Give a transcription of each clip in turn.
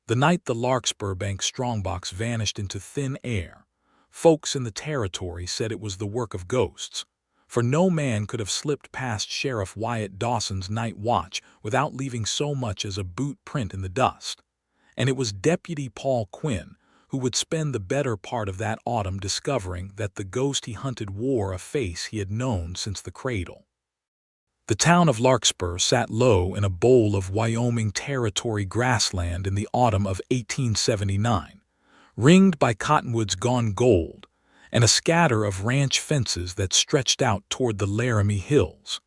The night the Larkspur Bank strongbox vanished into thin air, folks in the territory said it was the work of ghosts, for no man could have slipped past Sheriff Wyatt Dawson's night watch without leaving so much as a boot print in the dust. And it was Deputy Paul Quinn who would spend the better part of that autumn discovering that the ghost he hunted wore a face he had known since the cradle. The town of Larkspur sat low in a bowl of Wyoming Territory grassland in the autumn of 1879, ringed by cottonwoods gone gold and a scatter of ranch fences that stretched out toward the Laramie Hills.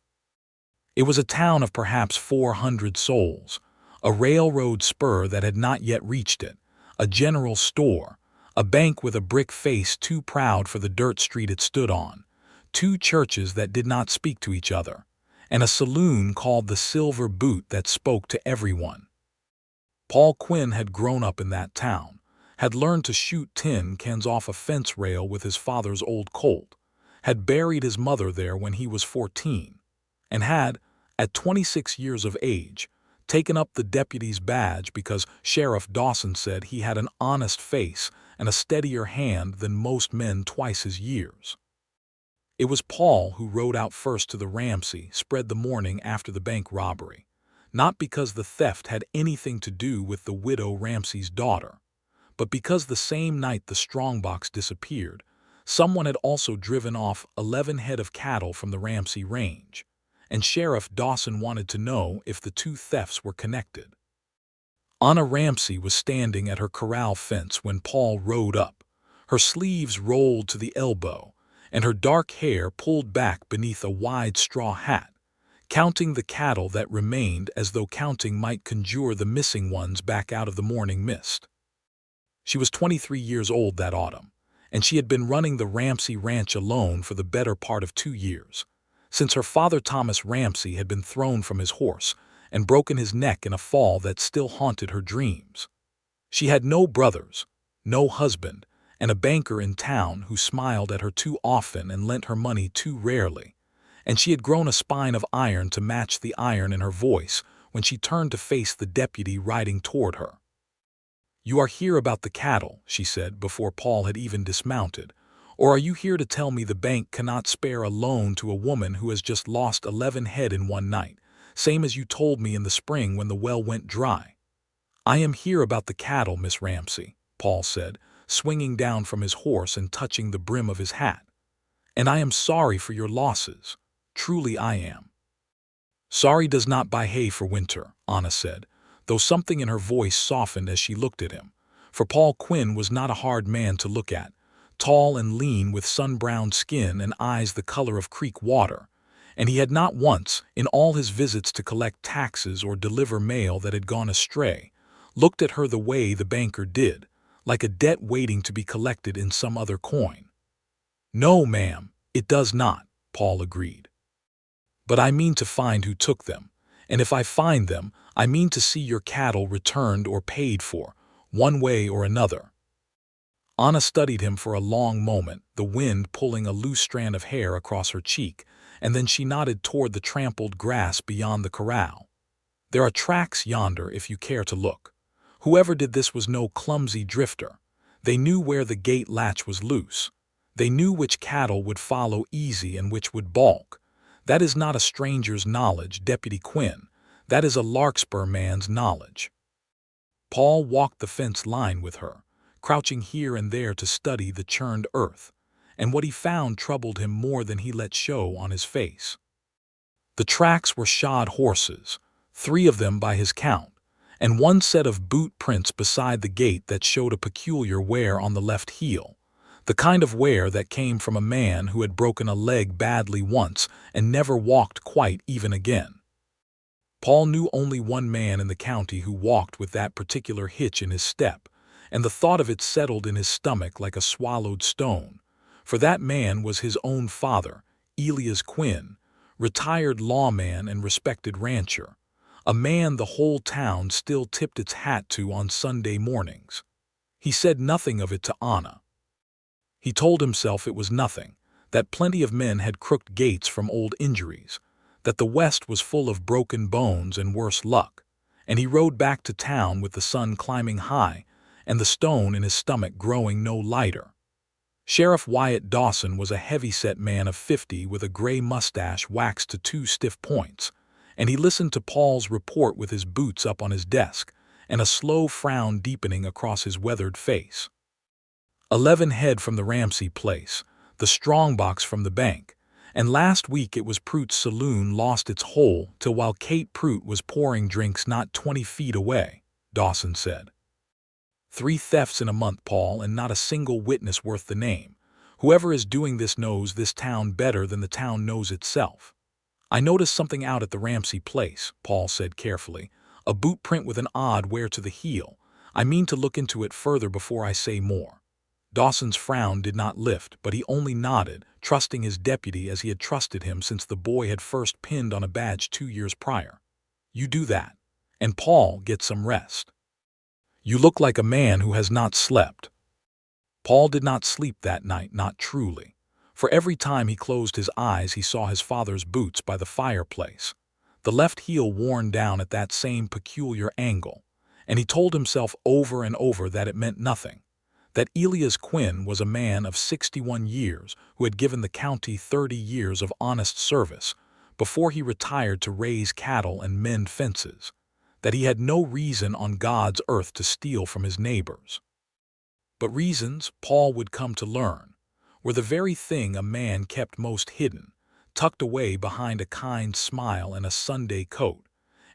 It was a town of perhaps 400 souls, a railroad spur that had not yet reached it, a general store, a bank with a brick face too proud for the dirt street it stood on, 2 churches that did not speak to each other, and a saloon called the Silver Boot that spoke to everyone. Paul Quinn had grown up in that town, had learned to shoot tin cans off a fence rail with his father's old Colt, had buried his mother there when he was 14, and had, at 26 years of age, taken up the deputy's badge because Sheriff Dawson said he had an honest face and a steadier hand than most men twice his years. It was Paul who rode out first to the Ramsey spread the morning after the bank robbery, not because the theft had anything to do with the widow Ramsey's daughter, but because the same night the strongbox disappeared, someone had also driven off 11 head of cattle from the Ramsey range, and Sheriff Dawson wanted to know if the 2 thefts were connected. Anna Ramsey was standing at her corral fence when Paul rode up, her sleeves rolled to the elbow, and her dark hair pulled back beneath a wide straw hat, counting the cattle that remained as though counting might conjure the missing ones back out of the morning mist. She was 23 years old that autumn, and she had been running the Ramsey ranch alone for the better part of 2 years, since her father Thomas Ramsey had been thrown from his horse and broken his neck in a fall that still haunted her dreams. She had no brothers, no husband, and a banker in town who smiled at her too often and lent her money too rarely, and she had grown a spine of iron to match the iron in her voice when she turned to face the deputy riding toward her. "You are here about the cattle," she said before Paul had even dismounted, "or are you here to tell me the bank cannot spare a loan to a woman who has just lost 11 head in one night, same as you told me in the spring when the well went dry?" "I am here about the cattle, Miss Ramsey," Paul said, swinging down from his horse and touching the brim of his hat. "And I am sorry for your losses. Truly I am." "Sorry does not buy hay for winter," Anna said, though something in her voice softened as she looked at him, for Paul Quinn was not a hard man to look at, tall and lean with sun-browned skin and eyes the color of creek water, and he had not once, in all his visits to collect taxes or deliver mail that had gone astray, looked at her the way the banker did, like a debt waiting to be collected in some other coin. "No, ma'am, it does not," Paul agreed. "But I mean to find who took them, and if I find them, I mean to see your cattle returned or paid for, one way or another." Anna studied him for a long moment, the wind pulling a loose strand of hair across her cheek, and then she nodded toward the trampled grass beyond the corral. "There are tracks yonder if you care to look. Whoever did this was no clumsy drifter. They knew where the gate latch was loose. They knew which cattle would follow easy and which would balk. That is not a stranger's knowledge, Deputy Quinn. That is a Larkspur man's knowledge." Paul walked the fence line with her, crouching here and there to study the churned earth, and what he found troubled him more than he let show on his face. The tracks were shod horses, 3 of them by his count, and 1 set of boot prints beside the gate that showed a peculiar wear on the left heel, the kind of wear that came from a man who had broken a leg badly once and never walked quite even again. Paul knew only one man in the county who walked with that particular hitch in his step, and the thought of it settled in his stomach like a swallowed stone, for that man was his own father, Elias Quinn, retired lawman and respected rancher, a man the whole town still tipped its hat to on Sunday mornings. He said nothing of it to Anna. He told himself it was nothing, that plenty of men had crooked gates from old injuries, that the West was full of broken bones and worse luck, and he rode back to town with the sun climbing high and the stone in his stomach growing no lighter. Sheriff Wyatt Dawson was a heavy-set man of 50 with a gray mustache waxed to 2 stiff points, and he listened to Paul's report with his boots up on his desk and a slow frown deepening across his weathered face. 11 head from the Ramsey place, the strongbox from the bank, and last week it was Pruitt's saloon lost its hole till while Kate Pruitt was pouring drinks not 20 feet away, Dawson said. 3 thefts in a month, Paul, and not a single witness worth the name. Whoever is doing this knows this town better than the town knows itself. I noticed something out at the Ramsey place, Paul said carefully, a boot print with an odd wear to the heel. I mean to look into it further before I say more. Dawson's frown did not lift, but he only nodded, trusting his deputy as he had trusted him since the boy had first pinned on a badge 2 years prior. You do that, and Paul gets some rest. You look like a man who has not slept. Paul did not sleep that night, not truly. For every time he closed his eyes he saw his father's boots by the fireplace, the left heel worn down at that same peculiar angle, and he told himself over and over that it meant nothing, that Elias Quinn was a man of 61 years who had given the county 30 years of honest service before he retired to raise cattle and mend fences, that he had no reason on God's earth to steal from his neighbors. But reasons, Paul would come to learn, were the very thing a man kept most hidden, tucked away behind a kind smile and a Sunday coat,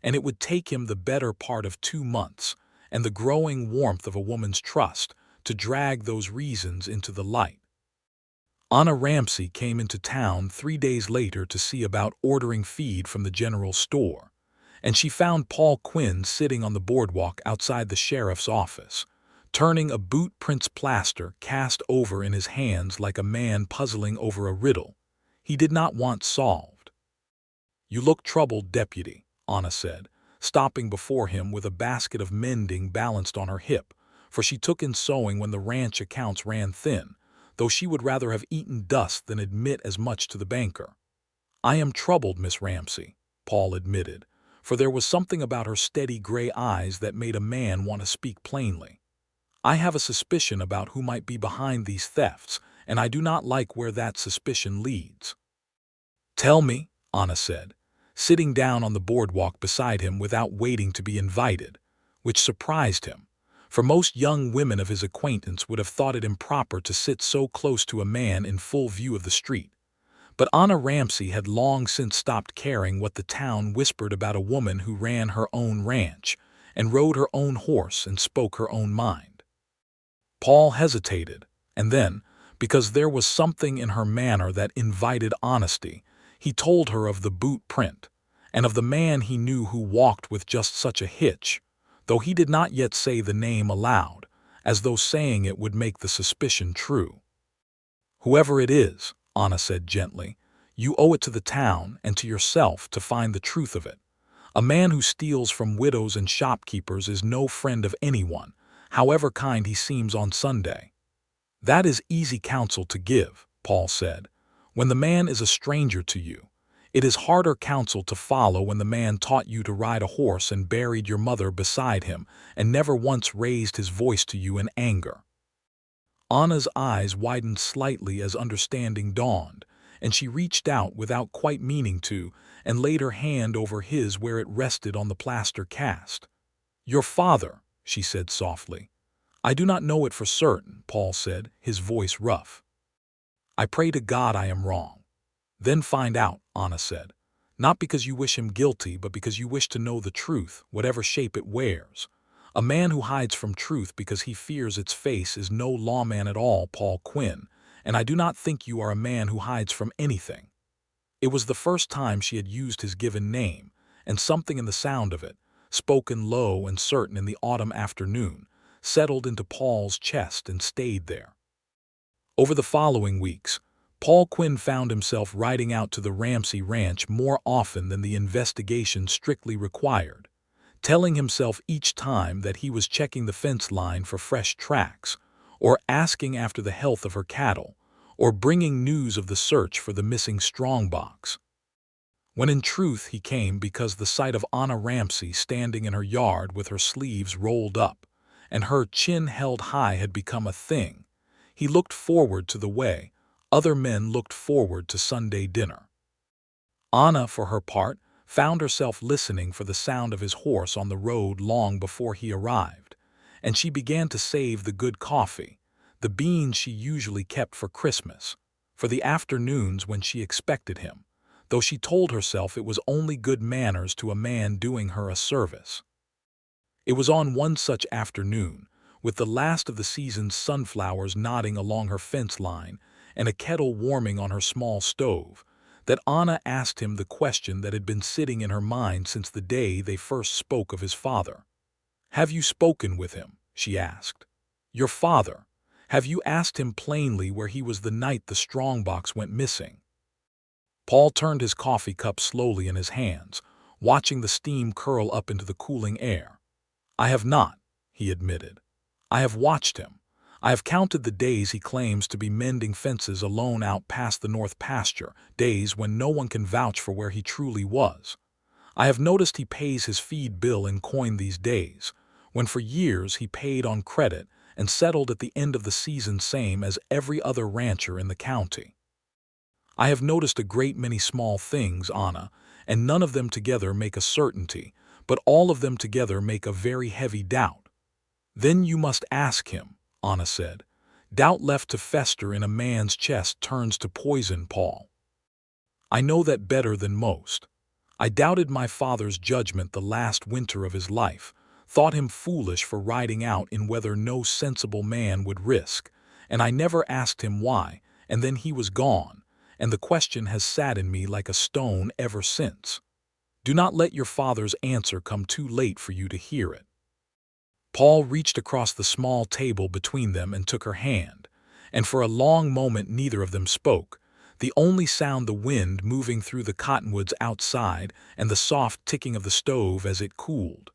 and it would take him the better part of 2 months and the growing warmth of a woman's trust to drag those reasons into the light. Anna Ramsey came into town 3 days later to see about ordering feed from the general store, and she found Paul Quinn sitting on the boardwalk outside the sheriff's office, turning a boot print's plaster cast over in his hands like a man puzzling over a riddle he did not want solved. You look troubled, deputy, Anna said, stopping before him with a basket of mending balanced on her hip, for she took in sewing when the ranch accounts ran thin, though she would rather have eaten dust than admit as much to the banker. I am troubled, Miss Ramsey, Paul admitted, for there was something about her steady gray eyes that made a man want to speak plainly. I have a suspicion about who might be behind these thefts, and I do not like where that suspicion leads. Tell me, Anna said, sitting down on the boardwalk beside him without waiting to be invited, which surprised him, for most young women of his acquaintance would have thought it improper to sit so close to a man in full view of the street. But Anna Ramsey had long since stopped caring what the town whispered about a woman who ran her own ranch and rode her own horse and spoke her own mind. Paul hesitated, and then, because there was something in her manner that invited honesty, he told her of the boot print, and of the man he knew who walked with just such a hitch, though he did not yet say the name aloud, as though saying it would make the suspicion true. Whoever it is, Anna said gently, you owe it to the town and to yourself to find the truth of it. A man who steals from widows and shopkeepers is no friend of anyone, however kind he seems on Sunday. That is easy counsel to give, Paul said, when the man is a stranger to you. It is harder counsel to follow when the man taught you to ride a horse and buried your mother beside him and never once raised his voice to you in anger. Anna's eyes widened slightly as understanding dawned, and she reached out without quite meaning to and laid her hand over his where it rested on the plaster cast. Your father, she said softly. I do not know it for certain, Paul said, his voice rough. I pray to God I am wrong. Then find out, Anna said, not because you wish him guilty, but because you wish to know the truth, whatever shape it wears. A man who hides from truth because he fears its face is no lawman at all, Paul Quinn, and I do not think you are a man who hides from anything. It was the first time she had used his given name, and something in the sound of it, spoken low and certain in the autumn afternoon, settled into Paul's chest and stayed there. Over the following weeks, Paul Quinn found himself riding out to the Ramsey ranch more often than the investigation strictly required, telling himself each time that he was checking the fence line for fresh tracks, or asking after the health of her cattle, or bringing news of the search for the missing strongbox. when in truth he came because the sight of Anna Ramsey standing in her yard with her sleeves rolled up and her chin held high had become a thing. He looked forward to the way other men looked forward to Sunday dinner. Anna, for her part, found herself listening for the sound of his horse on the road long before he arrived, and she began to save the good coffee, the beans she usually kept for Christmas, for the afternoons when she expected him, though she told herself it was only good manners to a man doing her a service. It was on one such afternoon, with the last of the season's sunflowers nodding along her fence line and a kettle warming on her small stove, that Anna asked him the question that had been sitting in her mind since the day they first spoke of his father. "Have you spoken with him?" she asked. "Your father. Have you asked him plainly where he was the night the strongbox went missing?" Paul turned his coffee cup slowly in his hands, watching the steam curl up into the cooling air. "I have not," he admitted. "I have watched him. I have counted the days he claims to be mending fences alone out past the north pasture, days when no one can vouch for where he truly was. I have noticed he pays his feed bill in coin these days, when for years he paid on credit and settled at the end of the season same as every other rancher in the county. I have noticed a great many small things, Anna, and none of them together make a certainty, but all of them together make a very heavy doubt." "Then you must ask him," Anna said. "Doubt left to fester in a man's chest turns to poison, Paul. I know that better than most. I doubted my father's judgment the last winter of his life, thought him foolish for riding out in weather no sensible man would risk, and I never asked him why, and then he was gone, and the question has sat in me like a stone ever since. Do not let your father's answer come too late for you to hear it." Paul reached across the small table between them and took her hand, and for a long moment neither of them spoke, the only sound the wind moving through the cottonwoods outside and the soft ticking of the stove as it cooled.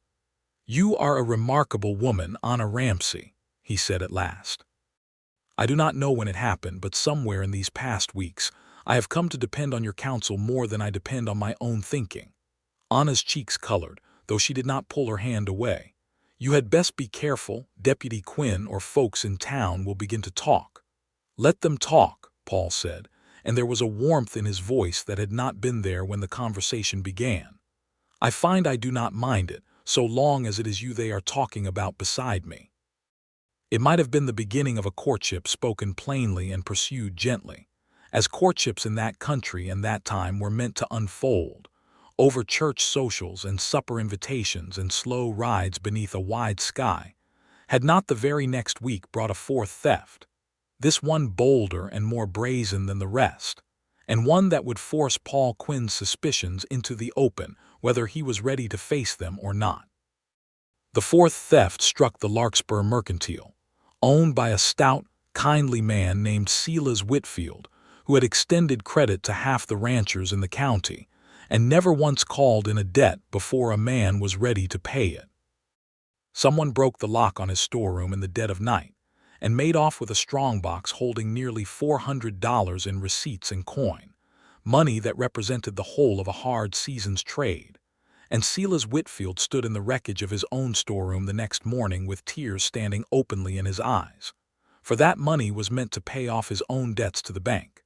"You are a remarkable woman, Anna Ramsey," he said at last. "I do not know when it happened, but somewhere in these past weeks I have come to depend on your counsel more than I depend on my own thinking." Anna's cheeks colored, though she did not pull her hand away. "You had best be careful. Deputy Quinn or folks in town will begin to talk." "Let them talk," Paul said, and there was a warmth in his voice that had not been there when the conversation began. "I find I do not mind it, so long as it is you they are talking about beside me." It might have been the beginning of a courtship spoken plainly and pursued gently, as courtships in that country and that time were meant to unfold, over church socials and supper invitations and slow rides beneath a wide sky, had not the very next week brought a fourth theft, this one bolder and more brazen than the rest, and one that would force Paul Quinn's suspicions into the open whether he was ready to face them or not. The fourth theft struck the Larkspur Mercantile, owned by a stout, kindly man named Silas Whitfield, who had extended credit to half the ranchers in the county, and never once called in a debt before a man was ready to pay it. Someone broke the lock on his storeroom in the dead of night, and made off with a strongbox holding nearly $400 in receipts and coin, money that represented the whole of a hard season's trade, and Silas Whitfield stood in the wreckage of his own storeroom the next morning with tears standing openly in his eyes, for that money was meant to pay off his own debts to the bank,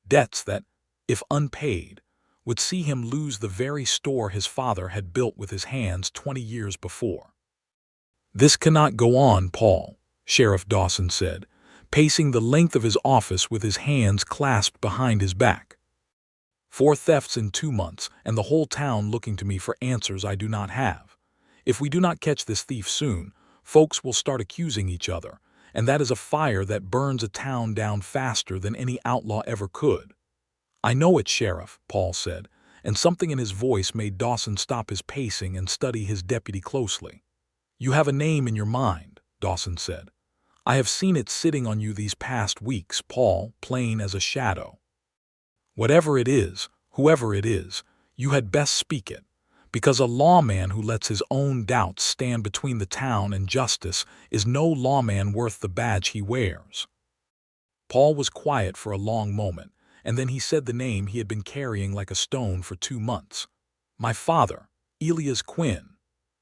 debts that, if unpaid, would see him lose the very store his father had built with his hands 20 years before. "This cannot go on, Paul," Sheriff Dawson said, pacing the length of his office with his hands clasped behind his back. "4 thefts in 2 months, and the whole town looking to me for answers I do not have. If we do not catch this thief soon, folks will start accusing each other, and that is a fire that burns a town down faster than any outlaw ever could." "I know it, Sheriff," Paul said, and something in his voice made Dawson stop his pacing and study his deputy closely. "You have a name in your mind," Dawson said. "I have seen it sitting on you these past weeks, Paul, plain as a shadow. Whatever it is, whoever it is, you had best speak it, because a lawman who lets his own doubts stand between the town and justice is no lawman worth the badge he wears." Paul was quiet for a long moment, and then he said the name he had been carrying like a stone for 2 months. My father, Elias Quinn.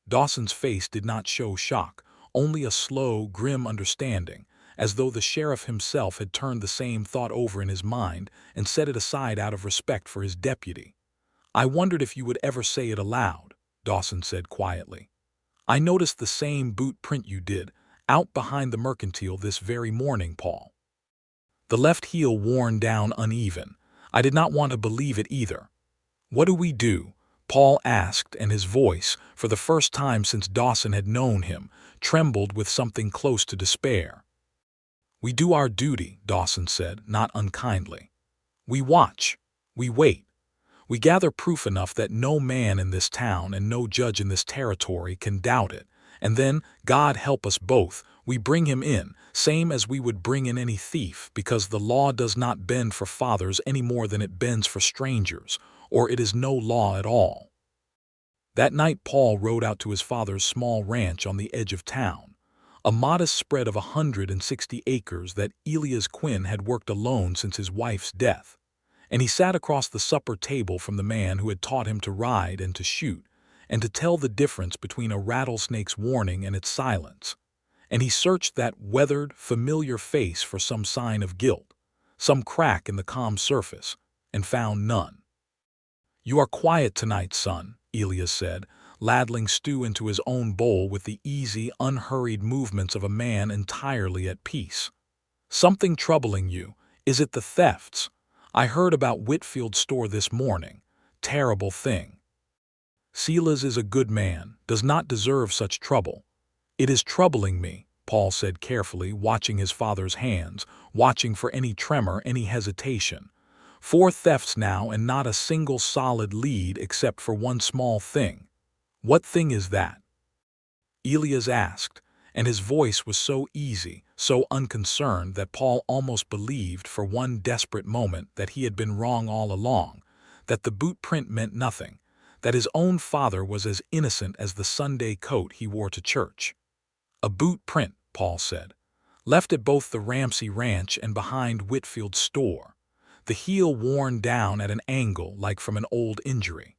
Dawson's face did not show shock, only a slow, grim understanding, as though the sheriff himself had turned the same thought over in his mind and set it aside out of respect for his deputy. I wondered if you would ever say it aloud, Dawson said quietly. I noticed the same boot print you did, out behind the mercantile this very morning, Paul. The left heel worn down uneven. I did not want to believe it either. What do we do? Paul asked, and his voice, for the first time since Dawson had known him, trembled with something close to despair. We do our duty, Dawson said, not unkindly. We watch. We wait. We gather proof enough that no man in this town and no judge in this territory can doubt it, and then, God help us both, we bring him in, same as we would bring in any thief, because the law does not bend for fathers any more than it bends for strangers, or it is no law at all. That night Paul rode out to his father's small ranch on the edge of town, a modest spread of 160 acres that Elias Quinn had worked alone since his wife's death. And he sat across the supper table from the man who had taught him to ride and to shoot, and to tell the difference between a rattlesnake's warning and its silence. And he searched that weathered, familiar face for some sign of guilt, some crack in the calm surface, and found none. You are quiet tonight, son, Elias said, ladling stew into his own bowl with the easy, unhurried movements of a man entirely at peace. Something troubling you? Is it the thefts? I heard about Whitfield's store this morning. Terrible thing. Silas is a good man, does not deserve such trouble. It is troubling me, Paul said carefully, watching his father's hands, watching for any tremor, any hesitation. 4 thefts now and not a single solid lead except for one small thing. What thing is that? Elias asked, and his voice was so easy, so unconcerned that Paul almost believed for one desperate moment that he had been wrong all along, that the boot print meant nothing, that his own father was as innocent as the Sunday coat he wore to church. A boot print, Paul said, left at both the Ramsey ranch and behind Whitfield's store, the heel worn down at an angle like from an old injury.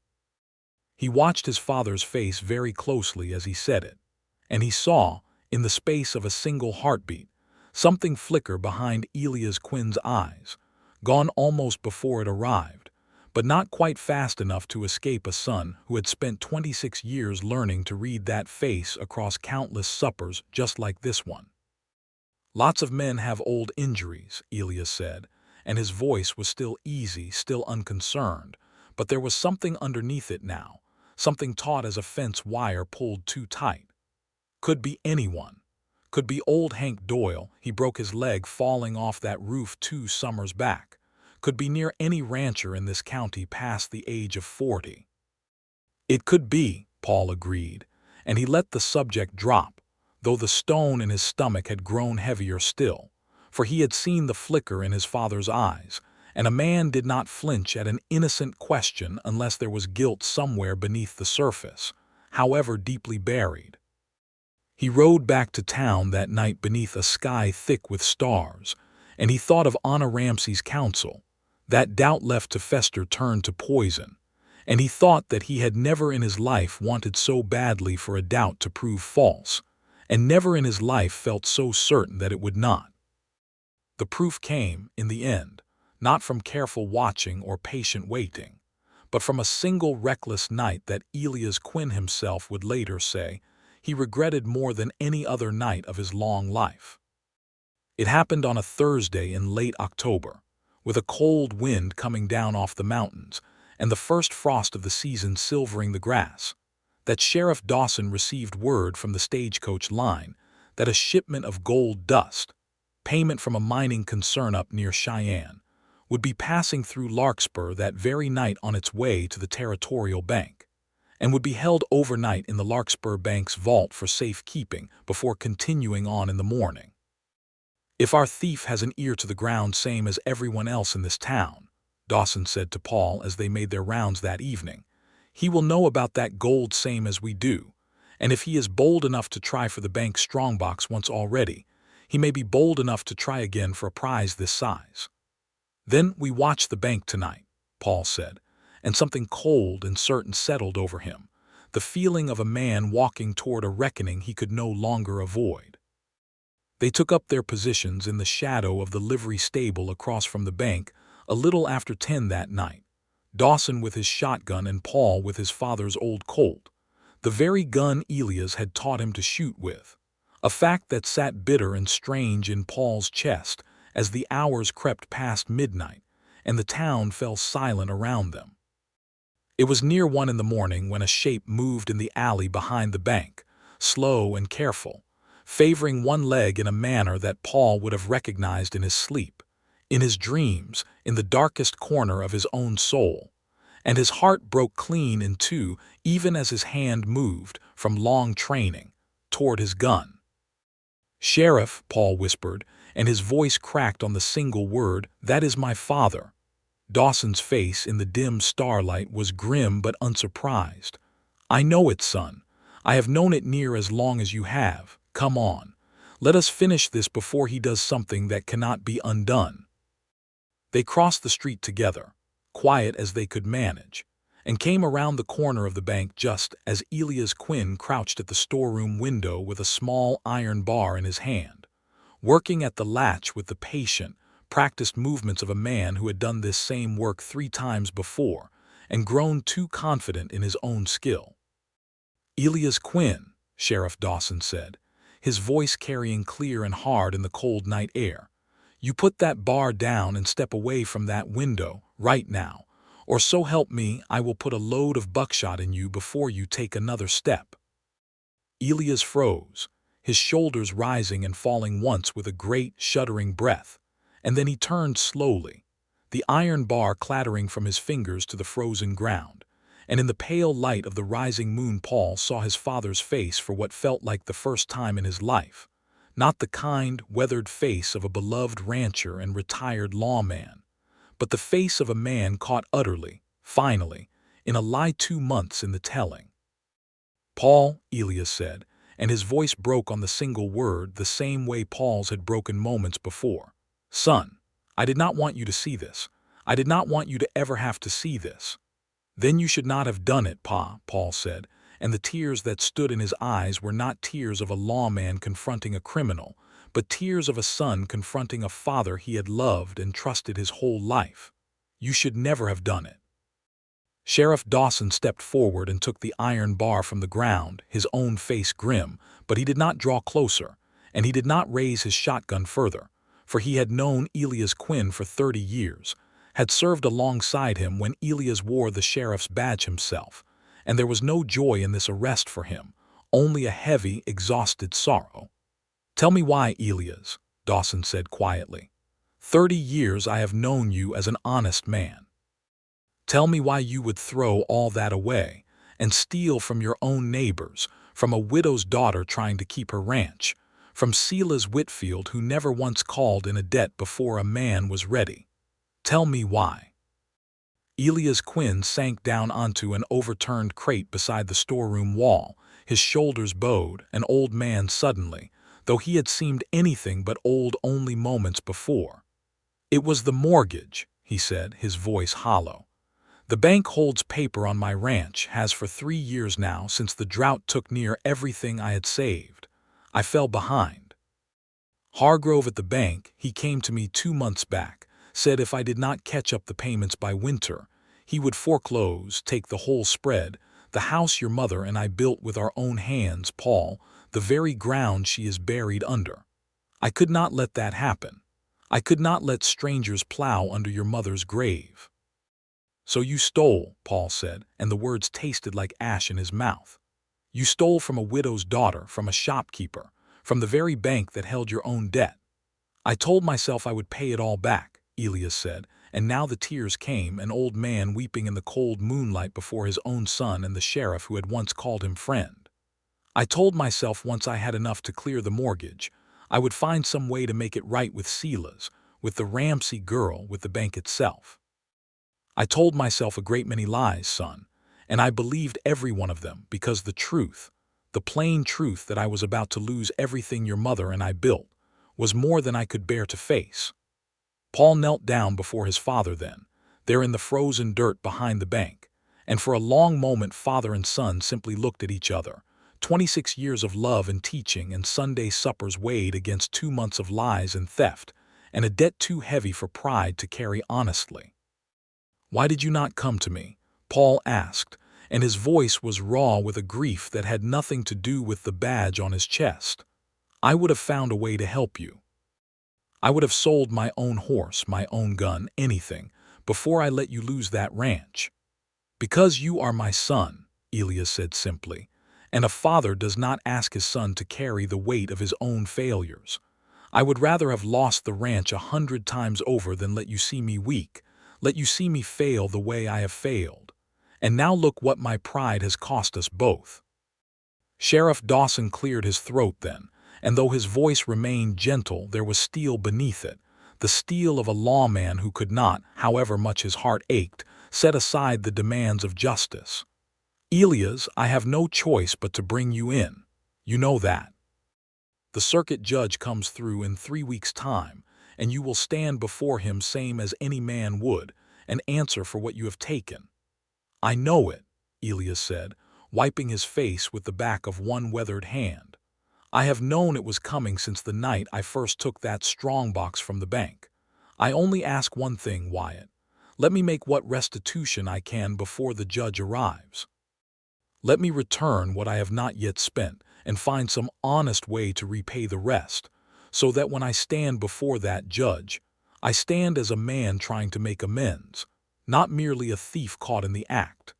He watched his father's face very closely as he said it, and he saw, in the space of a single heartbeat, something flicker behind Elias Quinn's eyes, gone almost before it arrived, but not quite fast enough to escape a son who had spent 26 years learning to read that face across countless suppers just like this one. Lots of men have old injuries, Elias said, and his voice was still easy, still unconcerned, but there was something underneath it now, something taut as a fence wire pulled too tight. Could be anyone. Could be old Hank Doyle, he broke his leg falling off that roof 2 summers back. Could be near any rancher in this county past the age of 40. It could be, Paul agreed, and he let the subject drop, though the stone in his stomach had grown heavier still, for he had seen the flicker in his father's eyes, and a man did not flinch at an innocent question unless there was guilt somewhere beneath the surface, however deeply buried. He rode back to town that night beneath a sky thick with stars, and he thought of Anna Ramsey's counsel. That doubt left to fester turned to poison, and he thought that he had never in his life wanted so badly for a doubt to prove false, and never in his life felt so certain that it would not. The proof came, in the end, not from careful watching or patient waiting, but from a single reckless night that Elias Quinn himself would later say he regretted more than any other night of his long life. It happened on a Thursday in late October, with a cold wind coming down off the mountains and the first frost of the season silvering the grass, that Sheriff Dawson received word from the stagecoach line that a shipment of gold dust, payment from a mining concern up near Cheyenne, would be passing through Larkspur that very night on its way to the Territorial Bank, and would be held overnight in the Larkspur Bank's vault for safekeeping before continuing on in the morning. If our thief has an ear to the ground same as everyone else in this town, Dawson said to Paul as they made their rounds that evening, he will know about that gold same as we do, and if he is bold enough to try for the bank's strongbox once already, he may be bold enough to try again for a prize this size. Then we watched the bank tonight, Paul said, and something cold and certain settled over him, the feeling of a man walking toward a reckoning he could no longer avoid. They took up their positions in the shadow of the livery stable across from the bank a little after 10 that night, Dawson with his shotgun and Paul with his father's old Colt, the very gun Elias had taught him to shoot with, a fact that sat bitter and strange in Paul's chest as the hours crept past midnight and the town fell silent around them. It was near 1 in the morning when a shape moved in the alley behind the bank, slow and careful, favoring one leg in a manner that Paul would have recognized in his sleep, in his dreams, in the darkest corner of his own soul, and his heart broke clean in two even as his hand moved, from long training, toward his gun. "Sheriff," Paul whispered, and his voice cracked on the single word, "That is my father." Dawson's face in the dim starlight was grim but unsurprised. "I know it, son. I have known it near as long as you have. Come on. Let us finish this before he does something that cannot be undone." They crossed the street together, quiet as they could manage, and came around the corner of the bank just as Elias Quinn crouched at the storeroom window with a small iron bar in his hand, working at the latch with the patient, practiced movements of a man who had done this same work 3 times before and grown too confident in his own skill. "Elias Quinn," Sheriff Dawson said, his voice carrying clear and hard in the cold night air, "you put that bar down and step away from that window, right now, or so help me I will put a load of buckshot in you before you take another step." Elias froze, his shoulders rising and falling once with a great, shuddering breath, and then he turned slowly, the iron bar clattering from his fingers to the frozen ground, and in the pale light of the rising moon Paul saw his father's face for what felt like the first time in his life, not the kind, weathered face of a beloved rancher and retired lawman, but the face of a man caught utterly, finally, in a lie 2 months in the telling. "Paul," Elias said, and his voice broke on the single word the same way Paul's had broken moments before. "Son, I did not want you to see this. I did not want you to ever have to see this." "Then you should not have done it, Pa," Paul said, and the tears that stood in his eyes were not tears of a lawman confronting a criminal, but tears of a son confronting a father he had loved and trusted his whole life. "You should never have done it." Sheriff Dawson stepped forward and took the iron bar from the ground, his own face grim, but he did not draw closer, and he did not raise his shotgun further, for he had known Elias Quinn for 30 years, had served alongside him when Elias wore the sheriff's badge himself, and there was no joy in this arrest for him, only a heavy, exhausted sorrow. "Tell me why, Elias," Dawson said quietly. 30 years I have known you as an honest man. Tell me why you would throw all that away and steal from your own neighbors, from a widow's daughter trying to keep her ranch, from Silas Whitfield who never once called in a debt before a man was ready. Tell me why." Elias Quinn sank down onto an overturned crate beside the storeroom wall, his shoulders bowed, an old man suddenly, though he had seemed anything but old only moments before. "It was the mortgage," he said, his voice hollow. "The bank holds paper on my ranch, has for 3 years now since the drought took near everything I had saved. I fell behind. Hargrove at the bank, he came to me 2 months back, said if I did not catch up the payments by winter, he would foreclose, take the whole spread, the house your mother and I built with our own hands, Paul, the very ground she is buried under. I could not let that happen. I could not let strangers plow under your mother's grave." "So you stole," Paul said, and the words tasted like ash in his mouth. "You stole from a widow's daughter, from a shopkeeper, from the very bank that held your own debt." "I told myself I would pay it all back," Elias said, and now the tears came, an old man weeping in the cold moonlight before his own son and the sheriff who had once called him friend. "I told myself once I had enough to clear the mortgage, I would find some way to make it right with Silas, with the Ramsey girl, with the bank itself. I told myself a great many lies, son, and I believed every one of them because the truth, the plain truth that I was about to lose everything your mother and I built, was more than I could bear to face." Paul knelt down before his father then, there in the frozen dirt behind the bank, and for a long moment father and son simply looked at each other. 26 years of love and teaching and Sunday suppers weighed against 2 months of lies and theft, and a debt too heavy for pride to carry honestly. "Why did you not come to me?" Paul asked, and his voice was raw with a grief that had nothing to do with the badge on his chest. "I would have found a way to help you. I would have sold my own horse, my own gun, anything, before I let you lose that ranch." "Because you are my son," Elias said simply, "and a father does not ask his son to carry the weight of his own failures. I would rather have lost the ranch 100 times over than let you see me weak, let you see me fail the way I have failed. And now look what my pride has cost us both." Sheriff Dawson cleared his throat then, and though his voice remained gentle, there was steel beneath it, the steel of a lawman who could not, however much his heart ached, set aside the demands of justice. "Elias, I have no choice but to bring you in. You know that. The circuit judge comes through in 3 weeks' time, and you will stand before him same as any man would, and answer for what you have taken." "I know it," Elias said, wiping his face with the back of one weathered hand. "I have known it was coming since the night I first took that strongbox from the bank. I only ask one thing, Wyatt. Let me make what restitution I can before the judge arrives. Let me return what I have not yet spent and find some honest way to repay the rest, so that when I stand before that judge, I stand as a man trying to make amends, not merely a thief caught in the act."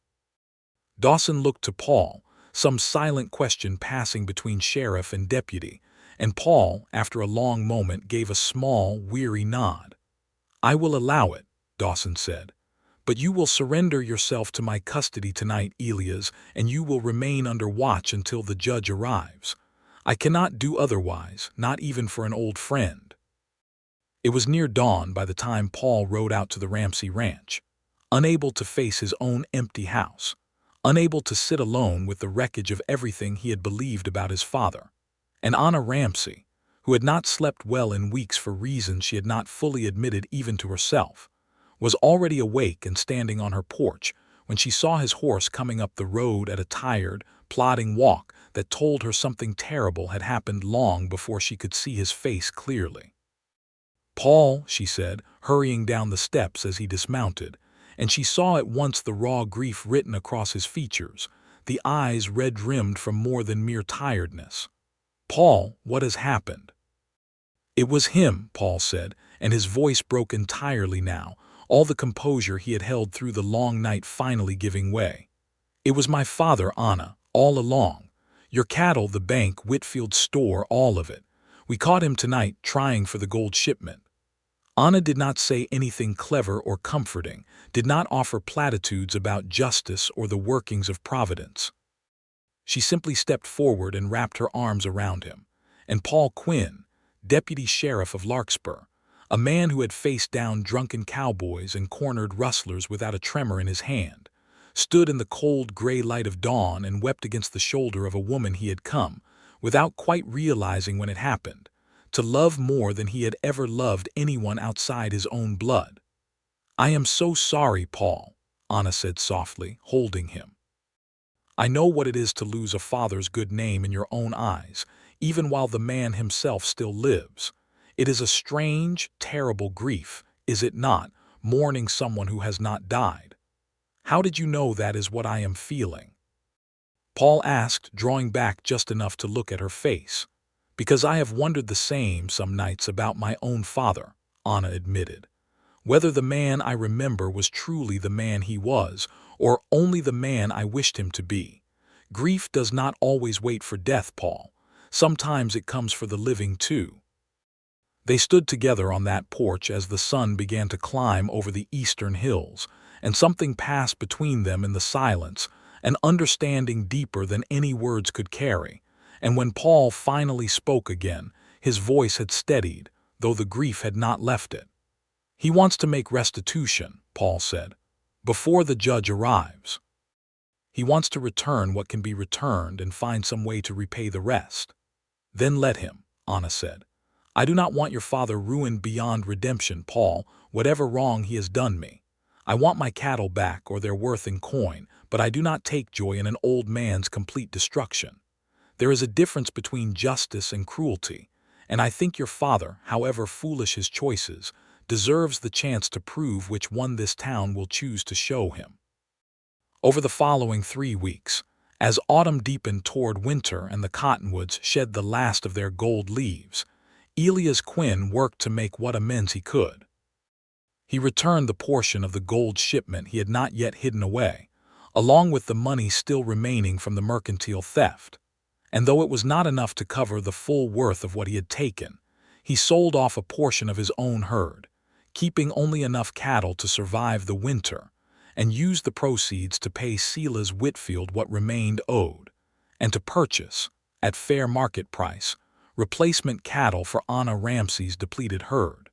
Dawson looked to Paul, some silent question passing between sheriff and deputy, and Paul, after a long moment, gave a small, weary nod. "I will allow it," Dawson said. "But you will surrender yourself to my custody tonight, Elias, and you will remain under watch until the judge arrives. I cannot do otherwise, not even for an old friend." It was near dawn by the time Paul rode out to the Ramsey ranch, unable to face his own empty house, unable to sit alone with the wreckage of everything he had believed about his father. And Anna Ramsey, who had not slept well in weeks for reasons she had not fully admitted even to herself, was already awake and standing on her porch when she saw his horse coming up the road at a tired, plodding walk that told her something terrible had happened long before she could see his face clearly. "Paul," she said, hurrying down the steps as he dismounted, and she saw at once the raw grief written across his features, the eyes red-rimmed from more than mere tiredness. "Paul, what has happened?" "It was him," Paul said, and his voice broke entirely now, all the composure he had held through the long night finally giving way. "It was my father, Anna, all along. Your cattle, the bank, Whitfield's store, all of it. We caught him tonight trying for the gold shipment." Anna did not say anything clever or comforting, did not offer platitudes about justice or the workings of Providence. She simply stepped forward and wrapped her arms around him, and Paul Quinn, deputy sheriff of Larkspur, a man who had faced down drunken cowboys and cornered rustlers without a tremor in his hand, stood in the cold gray light of dawn and wept against the shoulder of a woman he had come, without quite realizing when it happened, to love more than he had ever loved anyone outside his own blood. "I am so sorry, Paul," Anna said softly, holding him. "I know what it is to lose a father's good name in your own eyes, even while the man himself still lives. It is a strange, terrible grief, is it not, mourning someone who has not died? How did you know that is what I am feeling?" Paul asked, drawing back just enough to look at her face. "Because I have wondered the same some nights about my own father," Anna admitted. "Whether the man I remember was truly the man he was, or only the man I wished him to be. Grief does not always wait for death, Paul. Sometimes it comes for the living too." They stood together on that porch as the sun began to climb over the eastern hills, and something passed between them in the silence, an understanding deeper than any words could carry. And when Paul finally spoke again, his voice had steadied, though the grief had not left it. "He wants to make restitution," Paul said, "before the judge arrives. He wants to return what can be returned and find some way to repay the rest." "Then let him," Anna said. I do not want your father ruined beyond redemption, Paul, whatever wrong he has done me. I want my cattle back or their worth in coin, but I do not take joy in an old man's complete destruction. There is a difference between justice and cruelty, and I think your father, however foolish his choices, deserves the chance to prove which one this town will choose to show him. Over the following 3 weeks, as autumn deepened toward winter and the cottonwoods shed the last of their gold leaves, Elias Quinn worked to make what amends he could. He returned the portion of the gold shipment he had not yet hidden away, along with the money still remaining from the mercantile theft. And though it was not enough to cover the full worth of what he had taken, he sold off a portion of his own herd, keeping only enough cattle to survive the winter, and used the proceeds to pay Silas Whitfield what remained owed, and to purchase, at fair market price, replacement cattle for Anna Ramsey's depleted herd.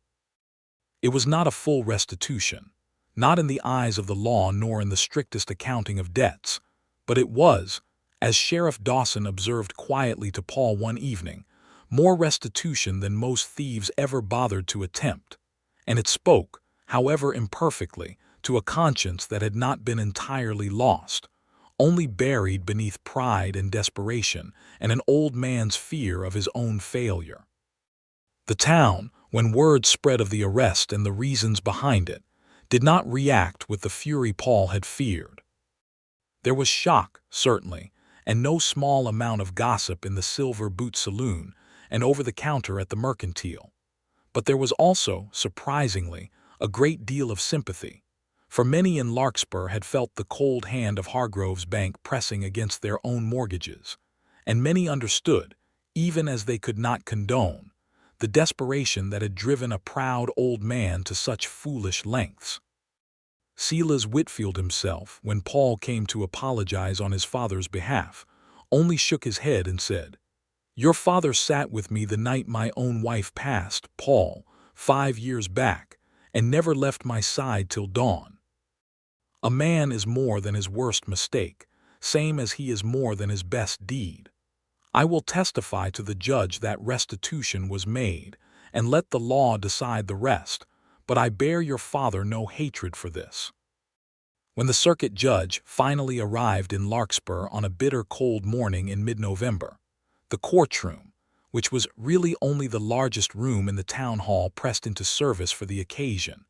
It was not a full restitution, not in the eyes of the law nor in the strictest accounting of debts, but it was, as Sheriff Dawson observed quietly to Paul one evening, more restitution than most thieves ever bothered to attempt, and it spoke, however imperfectly, to a conscience that had not been entirely lost, only buried beneath pride and desperation and an old man's fear of his own failure. The town, when word spread of the arrest and the reasons behind it, did not react with the fury Paul had feared. There was shock, certainly, and no small amount of gossip in the Silver Boot Saloon and over the counter at the mercantile. But there was also, surprisingly, a great deal of sympathy, for many in Larkspur had felt the cold hand of Hargrove's bank pressing against their own mortgages, and many understood, even as they could not condone, the desperation that had driven a proud old man to such foolish lengths. Silas Whitfield himself, when Paul came to apologize on his father's behalf, only shook his head and said, "Your father sat with me the night my own wife passed, Paul, 5 years back, and never left my side till dawn. A man is more than his worst mistake, same as he is more than his best deed. I will testify to the judge that restitution was made, and let the law decide the rest, but I bear your father no hatred for this." When the circuit judge finally arrived in Larkspur on a bitter cold morning in mid-November, the courtroom, which was really only the largest room in the town hall pressed into service for the occasion,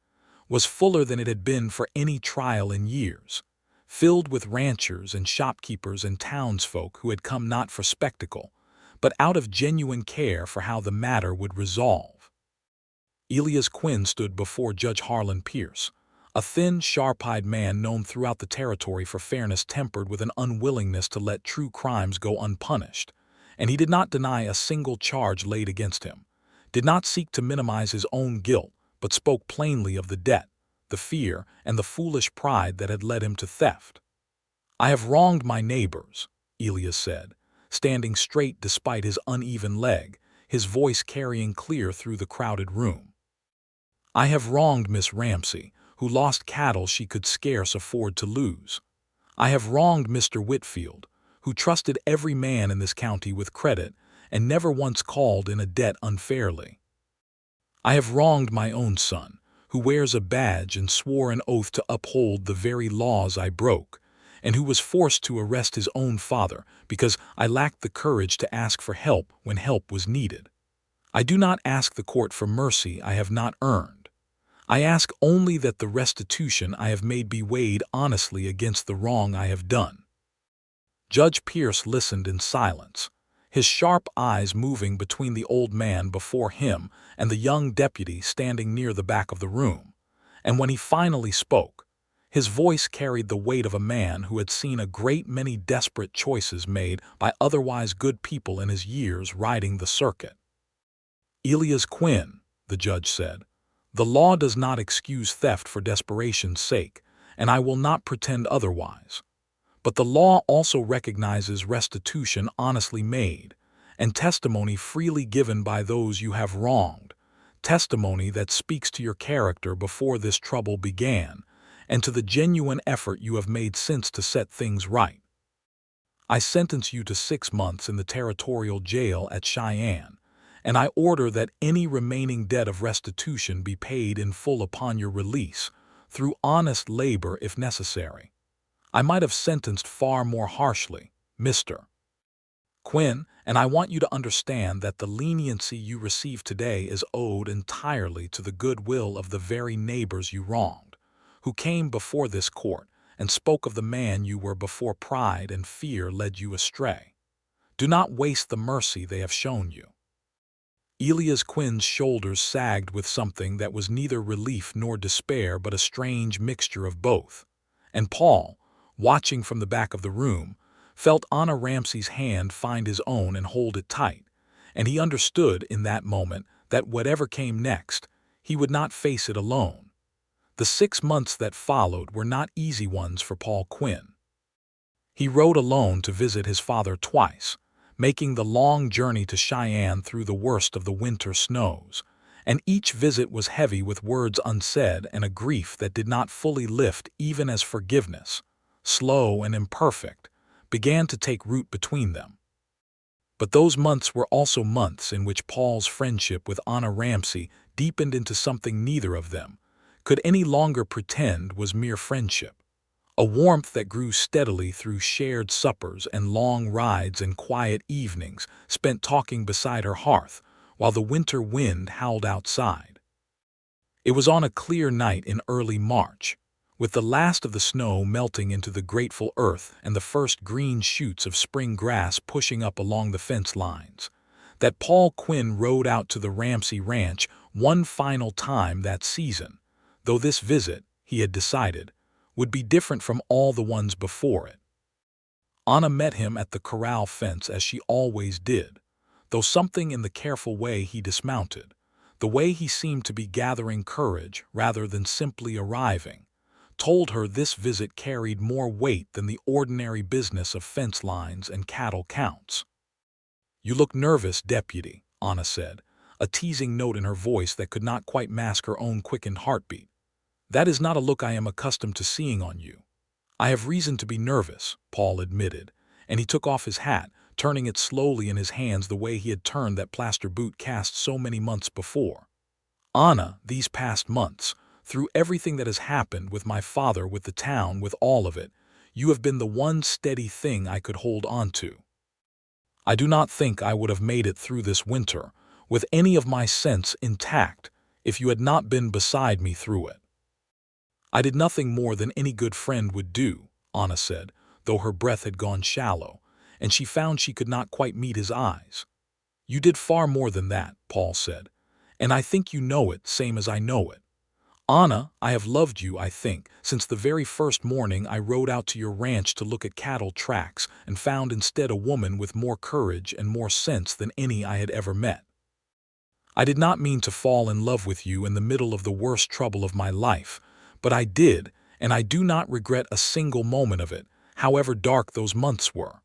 was fuller than it had been for any trial in years, filled with ranchers and shopkeepers and townsfolk who had come not for spectacle, but out of genuine care for how the matter would resolve. Elias Quinn stood before Judge Harlan Pierce, a thin, sharp-eyed man known throughout the territory for fairness tempered with an unwillingness to let true crimes go unpunished, and he did not deny a single charge laid against him, did not seek to minimize his own guilt, but spoke plainly of the debt, the fear, and the foolish pride that had led him to theft. "I have wronged my neighbors," Elias said, standing straight despite his uneven leg, his voice carrying clear through the crowded room. "I have wronged Miss Ramsey, who lost cattle she could scarce afford to lose. I have wronged Mr. Whitfield, who trusted every man in this county with credit and never once called in a debt unfairly. I have wronged my own son, who wears a badge and swore an oath to uphold the very laws I broke, and who was forced to arrest his own father because I lacked the courage to ask for help when help was needed. I do not ask the court for mercy I have not earned. I ask only that the restitution I have made be weighed honestly against the wrong I have done." Judge Pierce listened in silence, his sharp eyes moving between the old man before him and the young deputy standing near the back of the room, and when he finally spoke, his voice carried the weight of a man who had seen a great many desperate choices made by otherwise good people in his years riding the circuit. "Elias Quinn," the judge said, "the law does not excuse theft for desperation's sake, and I will not pretend otherwise. But the law also recognizes restitution honestly made, and testimony freely given by those you have wronged, testimony that speaks to your character before this trouble began, and to the genuine effort you have made since to set things right. I sentence you to 6 months in the territorial jail at Cheyenne, and I order that any remaining debt of restitution be paid in full upon your release, through honest labor if necessary. I might have sentenced far more harshly, Mr. Quinn, and I want you to understand that the leniency you receive today is owed entirely to the goodwill of the very neighbors you wronged, who came before this court and spoke of the man you were before pride and fear led you astray. Do not waste the mercy they have shown you." Elias Quinn's shoulders sagged with something that was neither relief nor despair but a strange mixture of both, and Paul, watching from the back of the room, felt Anna Ramsey's hand find his own and hold it tight, and he understood in that moment that whatever came next, he would not face it alone. The 6 months that followed were not easy ones for Paul Quinn. He rode alone to visit his father twice, making the long journey to Cheyenne through the worst of the winter snows, and each visit was heavy with words unsaid and a grief that did not fully lift even as forgiveness, slow and imperfect, began to take root between them. But those months were also months in which Paul's friendship with Anna Ramsey deepened into something neither of them could any longer pretend was mere friendship, a warmth that grew steadily through shared suppers and long rides and quiet evenings spent talking beside her hearth while the winter wind howled outside. It was on a clear night in early March, with the last of the snow melting into the grateful earth and the first green shoots of spring grass pushing up along the fence lines, that Paul Quinn rode out to the Ramsey Ranch one final time that season, though this visit, he had decided, would be different from all the ones before it. Anna met him at the corral fence as she always did, though something in the careful way he dismounted, the way he seemed to be gathering courage rather than simply arriving, told her this visit carried more weight than the ordinary business of fence lines and cattle counts. "You look nervous, Deputy," Anna said, a teasing note in her voice that could not quite mask her own quickened heartbeat. "That is not a look I am accustomed to seeing on you." "I have reason to be nervous," Paul admitted, and he took off his hat, turning it slowly in his hands the way he had turned that plaster boot cast so many months before. "Anna, these past months, through everything that has happened with my father, with the town, with all of it, you have been the one steady thing I could hold on to. I do not think I would have made it through this winter, with any of my sense intact, if you had not been beside me through it." "I did nothing more than any good friend would do," Anna said, though her breath had gone shallow, and she found she could not quite meet his eyes. "You did far more than that," Paul said, "and I think you know it, same as I know it. Anna, I have loved you, I think, since the very first morning I rode out to your ranch to look at cattle tracks and found instead a woman with more courage and more sense than any I had ever met. I did not mean to fall in love with you in the middle of the worst trouble of my life, but I did, and I do not regret a single moment of it, however dark those months were."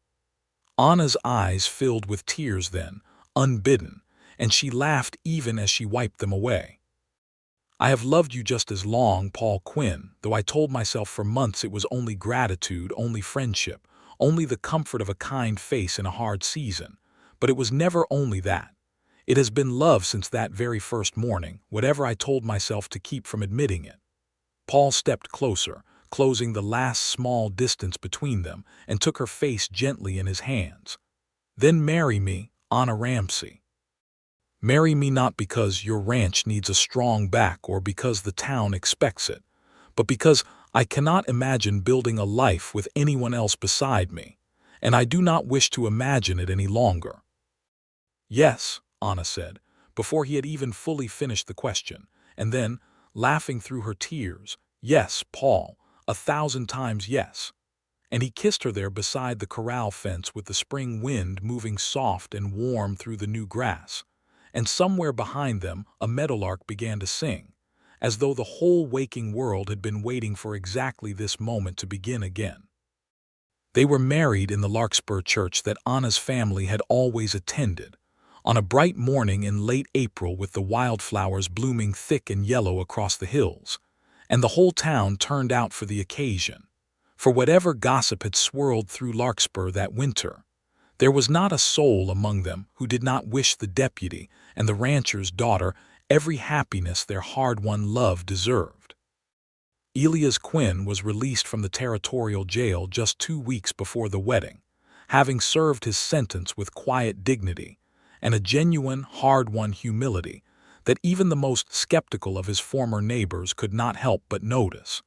Anna's eyes filled with tears then, unbidden, and she laughed even as she wiped them away. "I have loved you just as long, Paul Quinn, though I told myself for months it was only gratitude, only friendship, only the comfort of a kind face in a hard season. But it was never only that. It has been love since that very first morning, whatever I told myself to keep from admitting it." Paul stepped closer, closing the last small distance between them, and took her face gently in his hands. "Then marry me, Anna Ramsey. Marry me not because your ranch needs a strong back or because the town expects it, but because I cannot imagine building a life with anyone else beside me, and I do not wish to imagine it any longer." "Yes," Anna said, before he had even fully finished the question, and then, laughing through her tears, "Yes, Paul, 1,000 times yes." And he kissed her there beside the corral fence with the spring wind moving soft and warm through the new grass, and somewhere behind them a meadowlark began to sing, as though the whole waking world had been waiting for exactly this moment to begin again. They were married in the Larkspur church that Anna's family had always attended, on a bright morning in late April with the wildflowers blooming thick and yellow across the hills, and the whole town turned out for the occasion. For whatever gossip had swirled through Larkspur that winter, There was not a soul among them who did not wish the deputy and the rancher's daughter every happiness their hard-won love deserved. Elias Quinn was released from the territorial jail just 2 weeks before the wedding, having served his sentence with quiet dignity and a genuine, hard-won humility that even the most skeptical of his former neighbors could not help but notice.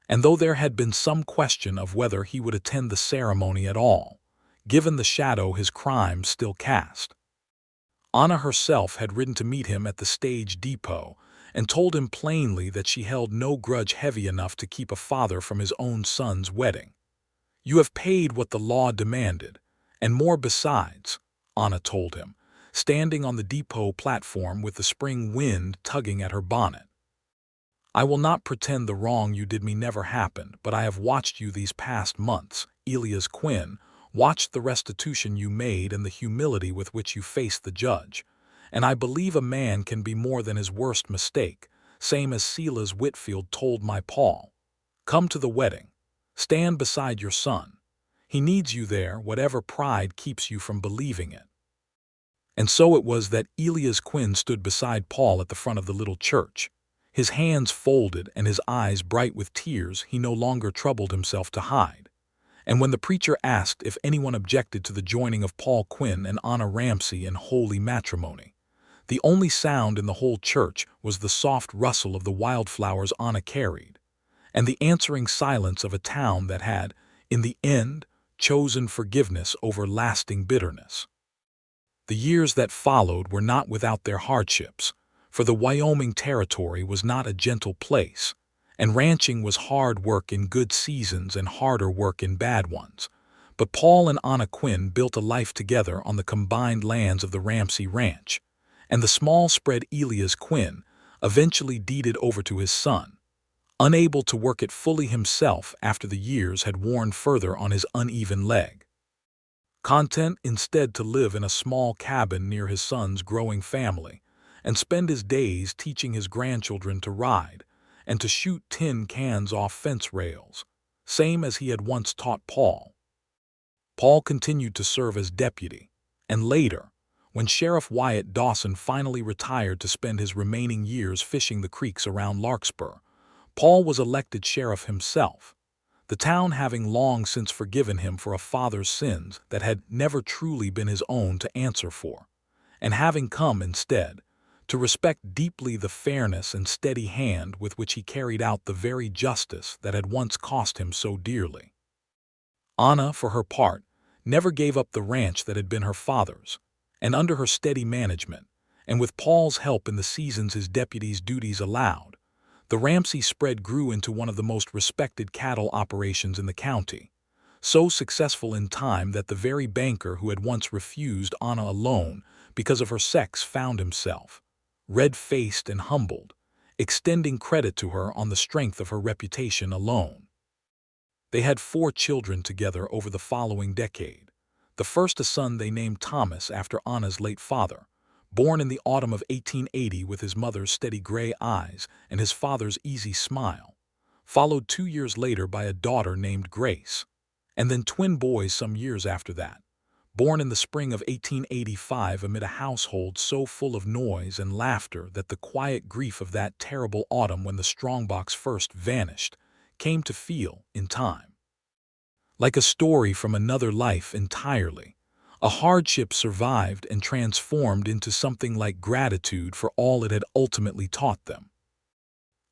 And though there had been some question of whether he would attend the ceremony at all, given the shadow his crimes still cast, Anna herself had ridden to meet him at the stage depot and told him plainly that she held no grudge heavy enough to keep a father from his own son's wedding. "You have paid what the law demanded, and more besides," Anna told him, standing on the depot platform with the spring wind tugging at her bonnet. "I will not pretend the wrong you did me never happened, but I have watched you these past months, Elias Quinn, watched the restitution you made and the humility with which you faced the judge, and I believe a man can be more than his worst mistake, same as Silas Whitfield told my Paul. Come to the wedding. Stand beside your son. He needs you there, whatever pride keeps you from believing it." And so it was that Elias Quinn stood beside Paul at the front of the little church. His hands folded and his eyes bright with tears he no longer troubled himself to hide. And when the preacher asked if anyone objected to the joining of Paul Quinn and Anna Ramsey in holy matrimony, the only sound in the whole church was the soft rustle of the wildflowers Anna carried, and the answering silence of a town that had, in the end, chosen forgiveness over lasting bitterness. The years that followed were not without their hardships, for the Wyoming Territory was not a gentle place, and ranching was hard work in good seasons and harder work in bad ones. But Paul and Anna Quinn built a life together on the combined lands of the Ramsey Ranch, and the small spread Elias Quinn eventually deeded over to his son, unable to work it fully himself after the years had worn further on his uneven leg. Content instead to live in a small cabin near his son's growing family and spend his days teaching his grandchildren to ride and to shoot tin cans off fence rails, same as he had once taught Paul. Paul continued to serve as deputy, and later, when Sheriff Wyatt Dawson finally retired to spend his remaining years fishing the creeks around Larkspur, Paul was elected sheriff himself, the town having long since forgiven him for a father's sins that had never truly been his own to answer for, and having come instead to respect deeply the fairness and steady hand with which he carried out the very justice that had once cost him so dearly. Anna, for her part, never gave up the ranch that had been her father's, and under her steady management, and with Paul's help in the seasons his deputy's duties allowed, the Ramsey spread grew into one of the most respected cattle operations in the county, so successful in time that the very banker who had once refused Anna a loan because of her sex found himself, red-faced and humbled, extending credit to her on the strength of her reputation alone. They had 4 children together over the following decade, the first a son they named Thomas after Anna's late father, born in the autumn of 1880 with his mother's steady gray eyes and his father's easy smile, followed 2 years later by a daughter named Grace, and then twin boys some years after that, born in the spring of 1885 amid a household so full of noise and laughter that the quiet grief of that terrible autumn when the strongbox first vanished came to feel, in time, like a story from another life entirely. A hardship survived and transformed into something like gratitude for all it had ultimately taught them.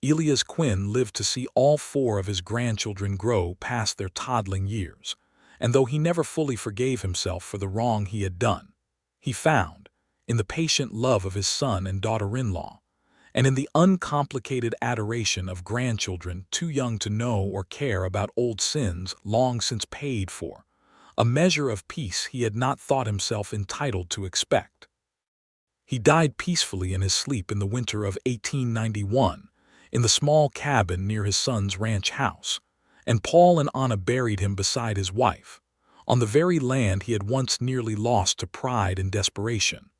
Elias Quinn lived to see all 4 of his grandchildren grow past their toddling years, and though he never fully forgave himself for the wrong he had done, he found, in the patient love of his son and daughter-in-law, and in the uncomplicated adoration of grandchildren too young to know or care about old sins long since paid for, a measure of peace he had not thought himself entitled to expect. He died peacefully in his sleep in the winter of 1891, in the small cabin near his son's ranch house, and Paul and Anna buried him beside his wife, on the very land he had once nearly lost to pride and desperation.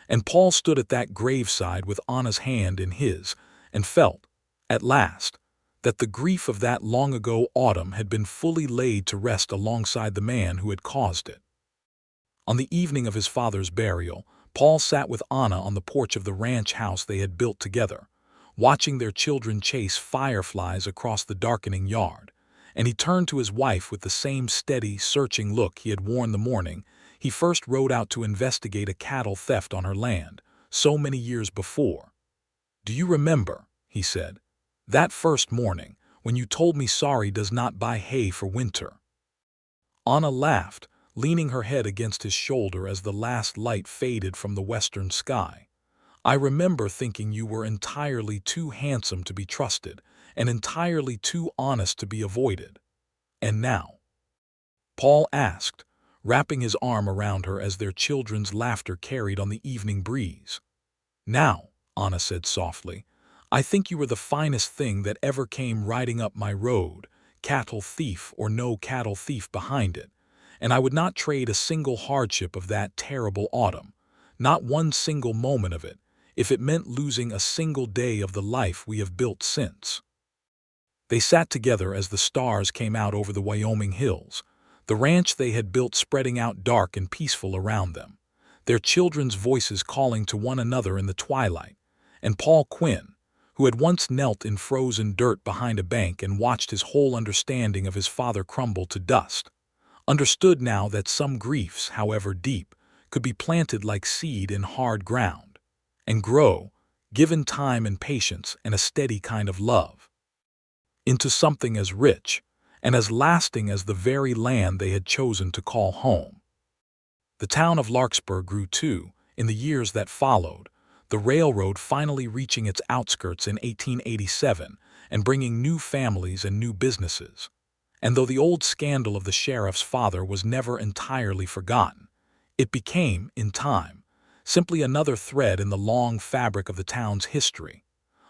And Paul stood at that graveside with Anna's hand in his, and felt, at last, that the grief of that long-ago autumn had been fully laid to rest alongside the man who had caused it. On the evening of his father's burial, Paul sat with Anna on the porch of the ranch house they had built together, watching their children chase fireflies across the darkening yard, and he turned to his wife with the same steady, searching look he had worn the morning he first rode out to investigate a cattle theft on her land, so many years before. "Do you remember," he said, "that first morning, when you told me sorry does not buy hay for winter?" Anna laughed, leaning her head against his shoulder as the last light faded from the western sky. "I remember thinking you were entirely too handsome to be trusted, and entirely too honest to be avoided. And now?" Paul asked, wrapping his arm around her as their children's laughter carried on the evening breeze. "Now," Anna said softly, "I think you were the finest thing that ever came riding up my road, cattle thief or no cattle thief behind it, and I would not trade a single hardship of that terrible autumn, not one single moment of it, if it meant losing a single day of the life we have built since." They sat together as the stars came out over the Wyoming hills, the ranch they had built spreading out dark and peaceful around them, their children's voices calling to one another in the twilight, and Paul Quinn, who had once knelt in frozen dirt behind a bank and watched his whole understanding of his father crumble to dust, understood now that some griefs, however deep, could be planted like seed in hard ground, and grow, given time and patience and a steady kind of love, into something as rich and as lasting as the very land they had chosen to call home. The town of Larkspur grew too, in the years that followed, the railroad finally reaching its outskirts in 1887 and bringing new families and new businesses. And though the old scandal of the sheriff's father was never entirely forgotten, it became, in time, simply another thread in the long fabric of the town's history,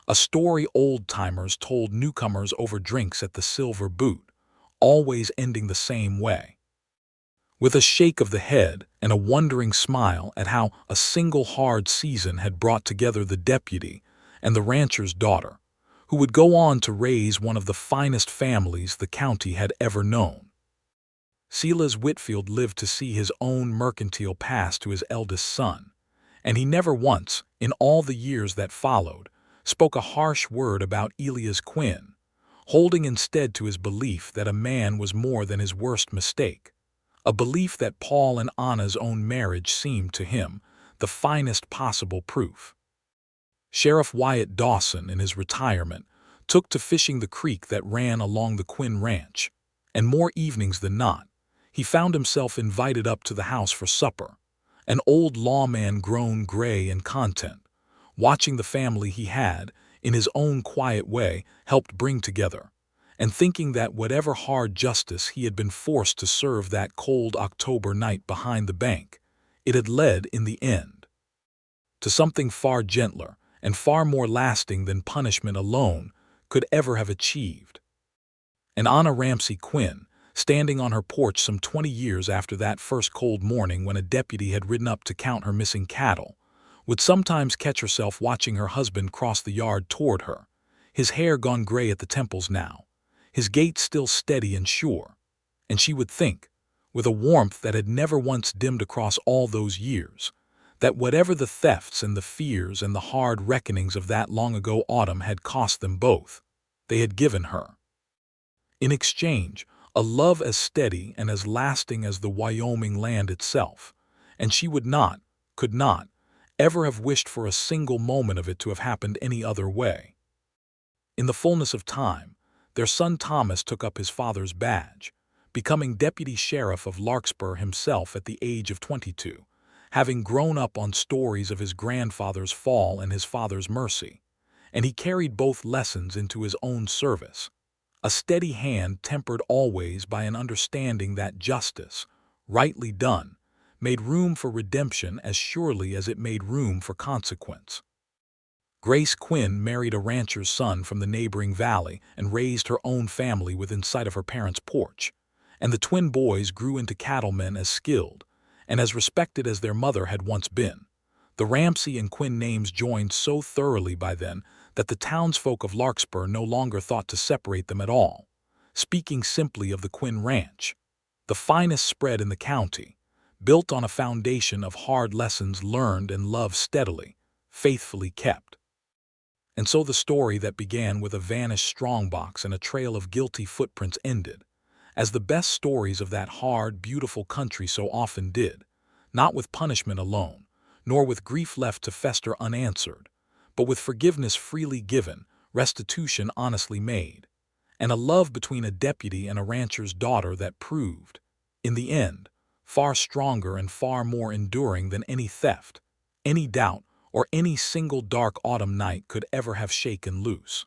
a story old-timers told newcomers over drinks at the Silver Boot, always ending the same way. With a shake of the head and a wondering smile at how a single hard season had brought together the deputy and the rancher's daughter, who would go on to raise one of the finest families the county had ever known. Silas Whitfield lived to see his own mercantile pass to his eldest son, and he never once, in all the years that followed, spoke a harsh word about Elias Quinn, holding instead to his belief that a man was more than his worst mistake, a belief that Paul and Anna's own marriage seemed to him the finest possible proof. Sheriff Wyatt Dawson, in his retirement, took to fishing the creek that ran along the Quinn Ranch, and more evenings than not, he found himself invited up to the house for supper, an old lawman grown gray and content, watching the family he had, in his own quiet way, helped bring together, and thinking that whatever hard justice he had been forced to serve that cold October night behind the bank, it had led, in the end, to something far gentler and far more lasting than punishment alone could ever have achieved. And Anna Ramsey Quinn, standing on her porch some 20 years after that first cold morning when a deputy had ridden up to count her missing cattle, would sometimes catch herself watching her husband cross the yard toward her, his hair gone gray at the temples now, his gait still steady and sure, and she would think, with a warmth that had never once dimmed across all those years, that whatever the thefts and the fears and the hard reckonings of that long-ago autumn had cost them both, they had given her, in exchange, a love as steady and as lasting as the Wyoming land itself, and she would not, could not, ever have wished for a single moment of it to have happened any other way. In the fullness of time, their son Thomas took up his father's badge, becoming deputy sheriff of Larkspur himself at the age of 22, having grown up on stories of his grandfather's fall and his father's mercy, and he carried both lessons into his own service, a steady hand tempered always by an understanding that justice, rightly done, made room for redemption as surely as it made room for consequence. Grace Quinn married a rancher's son from the neighboring valley and raised her own family within sight of her parents' porch, and the twin boys grew into cattlemen as skilled and as respected as their mother had once been. The Ramsey and Quinn names joined so thoroughly by then that the townsfolk of Larkspur no longer thought to separate them at all, speaking simply of the Quinn Ranch, the finest spread in the county, built on a foundation of hard lessons learned and love steadily, faithfully kept. And so the story that began with a vanished strongbox and a trail of guilty footprints ended, as the best stories of that hard, beautiful country so often did, not with punishment alone, nor with grief left to fester unanswered, but with forgiveness freely given, restitution honestly made, and a love between a deputy and a rancher's daughter that proved, in the end, far stronger and far more enduring than any theft, any doubt, or any single dark autumn night could ever have shaken loose.